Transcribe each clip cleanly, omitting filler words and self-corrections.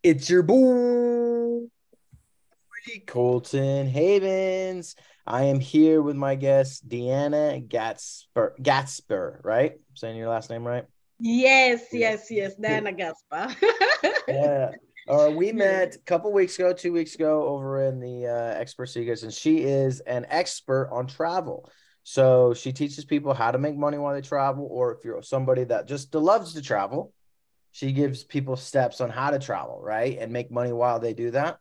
It's your boy, Colton Havens. I am here with my guest, Deanna Gatsper, right? Saying your last name right? Yes, Yeah. yes, yes, Diana Gaspar. Yeah. We Yes. met a couple weeks ago, 2 weeks ago, over in the Expert Seekers, and she is an expert on travel. So she teaches people how to make money while they travel, or if you're somebody that just loves to travel, she gives people steps on how to travel, right? And make money while they do that.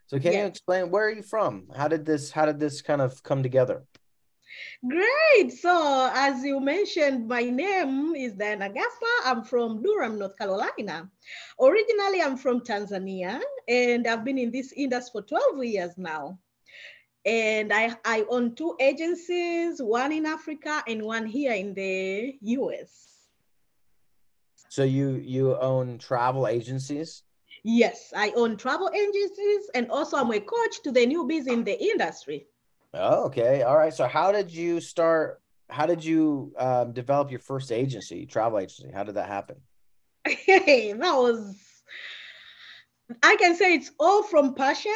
So can you Yes. explain where are you from? How did this kind of come together? Great. So, as you mentioned, my name is Diana Gaspar. I'm from Durham, North Carolina. Originally, I'm from Tanzania, and I've been in this industry for 12 years now. And I own two agencies, one in Africa and one here in the US. So you own travel agencies? Yes, I own travel agencies, and also I'm a coach to the newbies in the industry. Oh, okay. All right. So how did you start? How did you develop your first agency, travel agency? How did that happen? Hey, that was, I can say it's all from passion.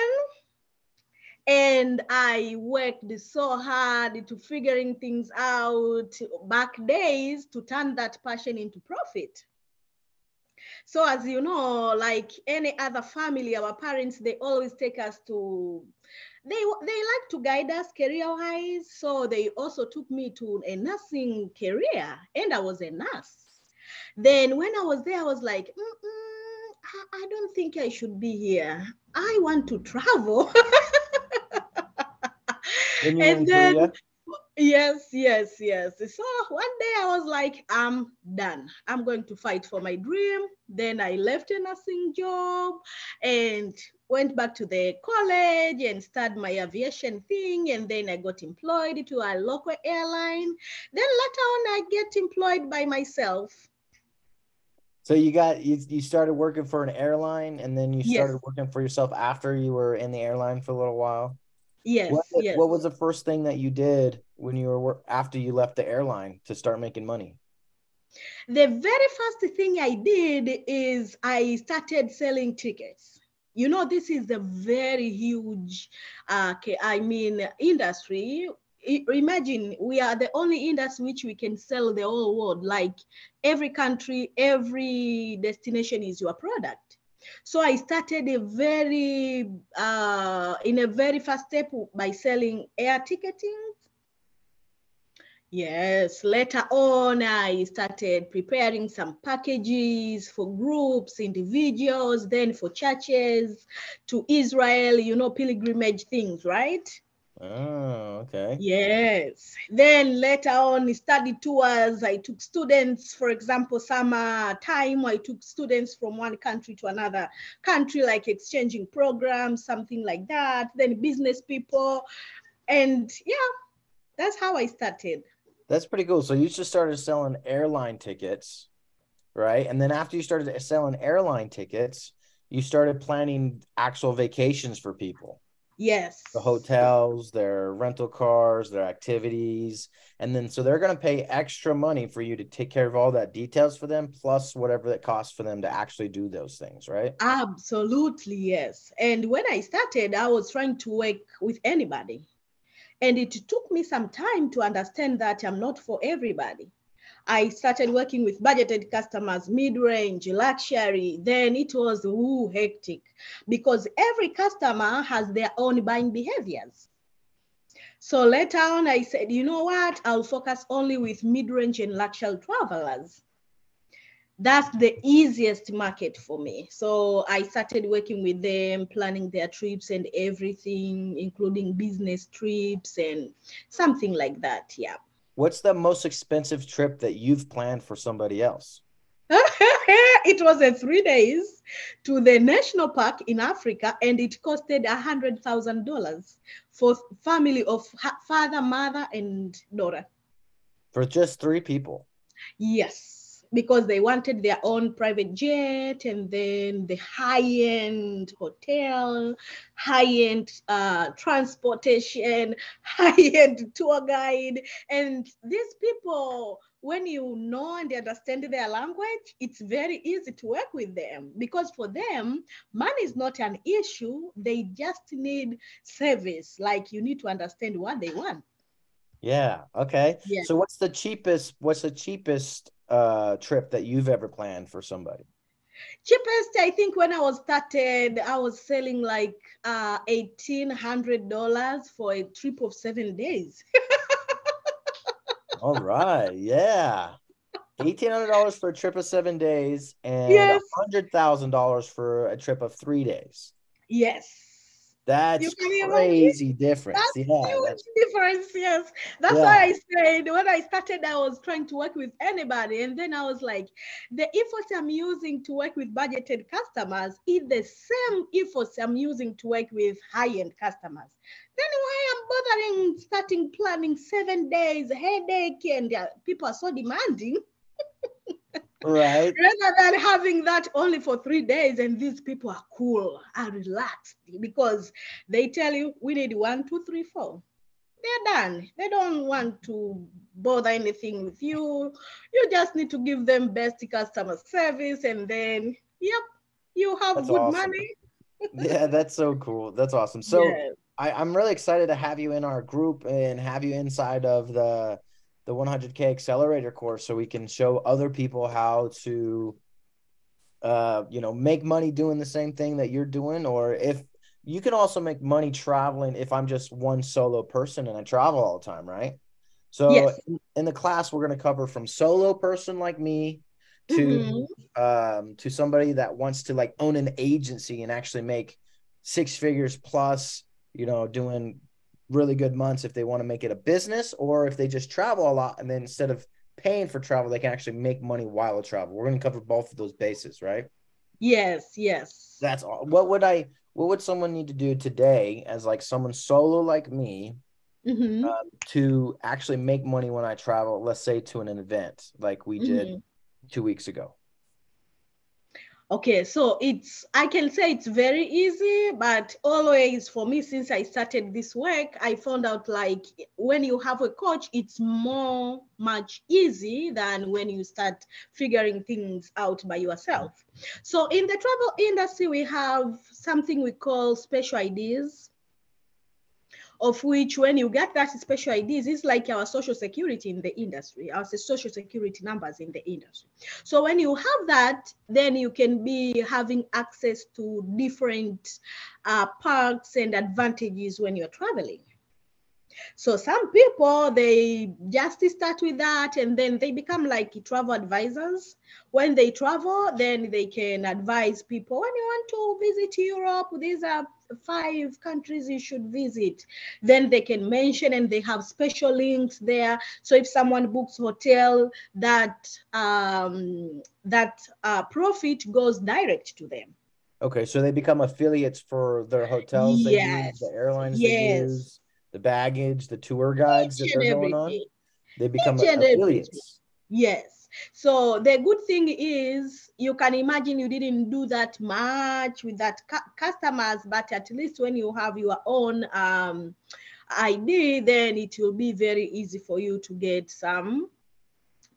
And I worked so hard to figuring things out back days to turn that passion into profit. So as you know, like any other family, our parents, they always take us to, they like to guide us career wise. So they also took me to a nursing career, and I was a nurse. Then when I was there, I was like, I don't think I should be here. I want to travel. When you were And in then, Korea? yes, yes, yes. So one day I was like, I'm done. I'm going to fight for my dream. Then I left a nursing job and went back to the college and started my aviation thing. And then I got employed to a local airline. Then later on, I get employed by myself. So you started working for an airline and then you Yes, started working for yourself after you were in the airline for a little while. What yes, yes. what was the first thing that you did when you were after you left the airline to start making money? The very first thing I did is I started selling tickets. You know, this is a very huge, industry. Imagine we are the only industry which we can sell the whole world. Like every country, every destination is your product. So I started in a very first step by selling air ticketing. Yes, later on, I started preparing some packages for groups, individuals, then for churches to Israel, you know, pilgrimage things, right? Oh, okay. Yes. Then later on, study tours. I took students, for example, summer time, I took students from one country to another country, like exchanging programs, something like that. Then business people. And yeah, that's how I started. That's pretty cool. So you just started selling airline tickets, right? And then after you started selling airline tickets, you started planning actual vacations for people, the Yes. hotels, their rental cars, their activities. And then so they're going to pay extra money for you to take care of all that details for them, plus whatever it costs for them to actually do those things, right? Absolutely, yes. And when I started, I was trying to work with anybody. And it took me some time to understand that I'm not for everybody. I started working with budgeted customers, mid range, luxury. Then it was hectic because every customer has their own buying behaviors. So later on, I said, you know what? I'll focus only with mid range and luxury travelers. That's the easiest market for me. So I started working with them, planning their trips and everything, including business trips and something like that. Yeah. What's the most expensive trip that you've planned for somebody else? It was a 3 days to the national park in Africa, and it costed $100,000 for family of father, mother, and daughter. For just three people. Yes, because they wanted their own private jet and then the high-end hotel, high-end transportation, high-end tour guide. And these people when you know and understand their language, it's very easy to work with them, because for them, money is not an issue. They just need service. Like, you need to understand what they want. Yeah. Okay. Yeah. So what's the cheapest trip that you've ever planned for somebody? Cheapest, I think when I was started, I was selling like $1,800 for a trip of 7 days. All right. Yeah. $1,800 for a trip of 7 days and Yes, $100,000 for a trip of 3 days. yes. You That's can imagine. crazy difference. That's Yeah, huge that's difference, yes. That's why yeah, I said when I started, I was trying to work with anybody. And then I was like, the efforts I'm using to work with budgeted customers is the same efforts I'm using to work with high-end customers. Then why I'm bothering starting planning 7 days, headache, and people are so demanding right. rather than having that only for 3 days, and these people are cool, are relaxed, because they tell you we need 1, 2, 3, 4. They're done. They don't want to bother anything with you. You just need to give them best customer service, and then yep, you have That's good awesome. money. Yeah, that's so cool. That's awesome. So Yeah. I'm really excited to have you in our group and have you inside of the 100K accelerator course so we can show other people how to make money doing the same thing that you're doing, or if you can also make money traveling if I'm just one solo person and I travel all the time, right? So Yes. in the class, we're going to cover from solo person like me Mm-hmm. to somebody that wants to like own an agency and actually make 6 figures plus, doing really good months if they want to make it a business, or if they just travel a lot and then instead of paying for travel, they can actually make money while they travel. We're going to cover both of those bases, right? Yes. Yes. That's all. What would someone need to do today as like someone solo like me Mm-hmm. to actually make money when I travel, let's say to an event like we did Mm-hmm. 2 weeks ago? Okay, so I can say it's very easy, but always for me, since I started this work, I found out like when you have a coach, it's much easy than when you start figuring things out by yourself. So in the travel industry, we have something we call special IDs, of which when you get that special IDs, it's like our social security in the industry, our social security numbers in the industry. So when you have that, then you can be having access to different perks and advantages when you're traveling. So some people, they just start with that and then they become like travel advisors. When they travel, then they can advise people when you want to visit Europe, these are 5 countries you should visit. Then they can mention and they have special links there. So if someone books hotel, that profit goes direct to them. Okay, so they become affiliates for their hotels they use, the Yes, airlines they yes, use, the baggage, the tour guides that each and they're going on. everything. They become Each and everything. affiliates. Yes. So the good thing is you can imagine you didn't do that much with that customers, but at least when you have your own ID, then it will be very easy for you to get some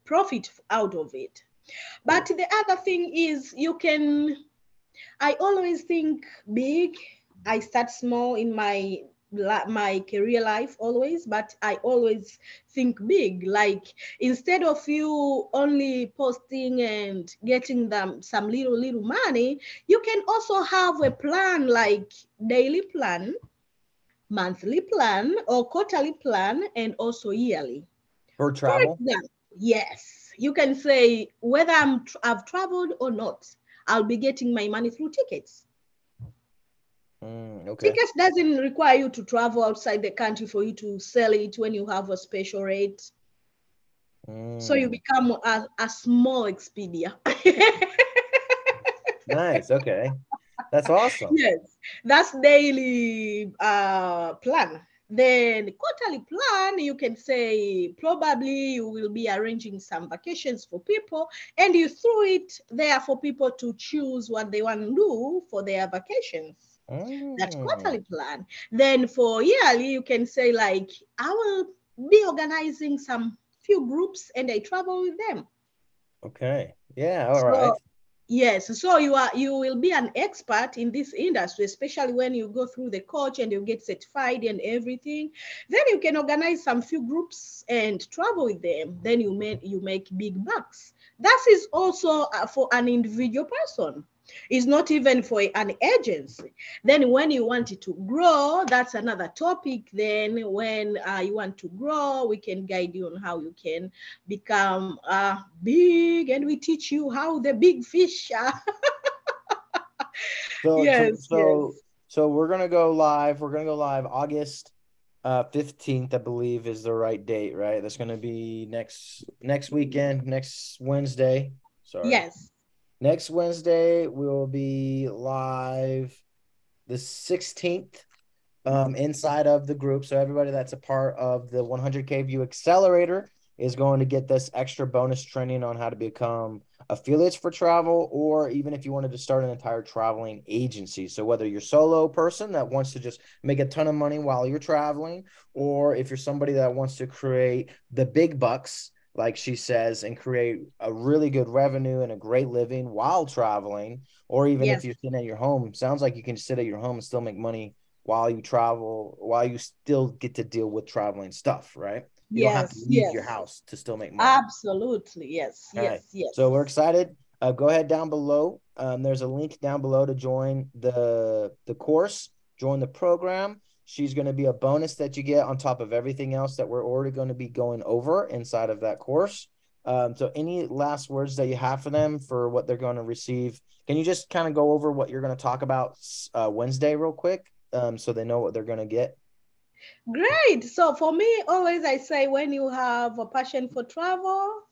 profit out of it. But Cool. the other thing is I always think big. I start small in my career life always, but I always think big. Like instead of you only posting and getting them some little money, you can also have a plan like daily plan, monthly plan, or quarterly plan, and also yearly. For For travel? example, yes, you can say whether I've traveled or not, I'll be getting my money through tickets. Okay. Tickets doesn't require you to travel outside the country for you to sell it when you have a special rate. So you Mm, become a small Expedia. nice. Okay. That's awesome. Yes, that's daily plan. Then quarterly plan, you can say probably you will be arranging some vacations for people and you throw it there for people to choose what they want to do for their vacations. That Mm, quarterly plan. Then for yearly, you can say like, I will be organizing some few groups and I travel with them. Okay. Yeah. All right. So yes, so you will be an expert in this industry, especially when you go through the coach and you get certified and everything. Then you can organize some few groups and travel with them. Then you make big bucks. That is also for an individual person. It's not even for an agency. Then when you want it to grow, that's another topic. Then when you want to grow, we can guide you on how you can become big, and we teach you how the big fish are. So so Yes, so yes, so we're gonna go live. We're gonna go live August 15th, I believe, is the right date, right? That's gonna be next weekend, next Wednesday. Sorry. yes, Next Wednesday we will be live the 16th inside of the group. So everybody that's a part of the 100K View Accelerator is going to get this extra bonus training on how to become affiliates for travel, or even if you wanted to start an entire traveling agency. So whether you're a solo person that wants to just make a ton of money while you're traveling, or if you're somebody that wants to create the big bucks, like she says, and create a really good revenue and a great living while traveling, or even if yes, you're sitting at your home, sounds like you can sit at your home and still make money while you travel, while you still get to deal with traveling stuff, right? You don't have to yes, leave your yes. house to still make money. Absolutely. Yes, All right. yes, yes. So we're excited. Go ahead down below. There's a link down below to join the course, join the program. She's going to be a bonus that you get on top of everything else that we're already going to be going over inside of that course. So any last words that you have for them for what they're going to receive? Can you just kind of go over what you're going to talk about Wednesday real quick, so they know what they're going to get? Great. So for me, always I say when you have a passion for travel,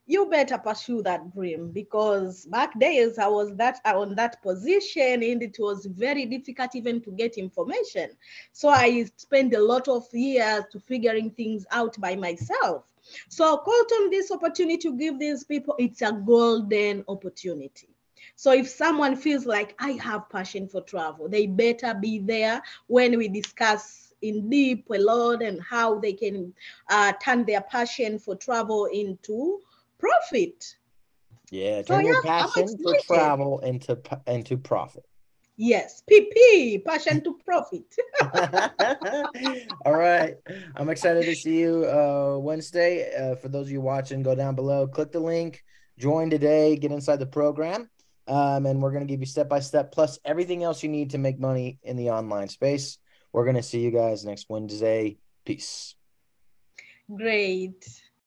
you better pursue that dream, because back days I was that on that position and it was very difficult even to get information. So I spent a lot of years to figuring things out by myself. So Colton, this opportunity to give these people, it's a golden opportunity. So if someone feels like I have passion for travel, they better be there when we discuss in deep a lot and how they can turn their passion for travel into profit. Yeah, So turn your yeah, I'm passion for excited. travel into profit. Yes, PP, passion to profit. All right. I'm excited to see you Wednesday. For those of you watching, go down below, click the link, join today, get inside the program. And we're going to give you step by step plus everything else you need to make money in the online space. We're going to see you guys next Wednesday. Peace. Great.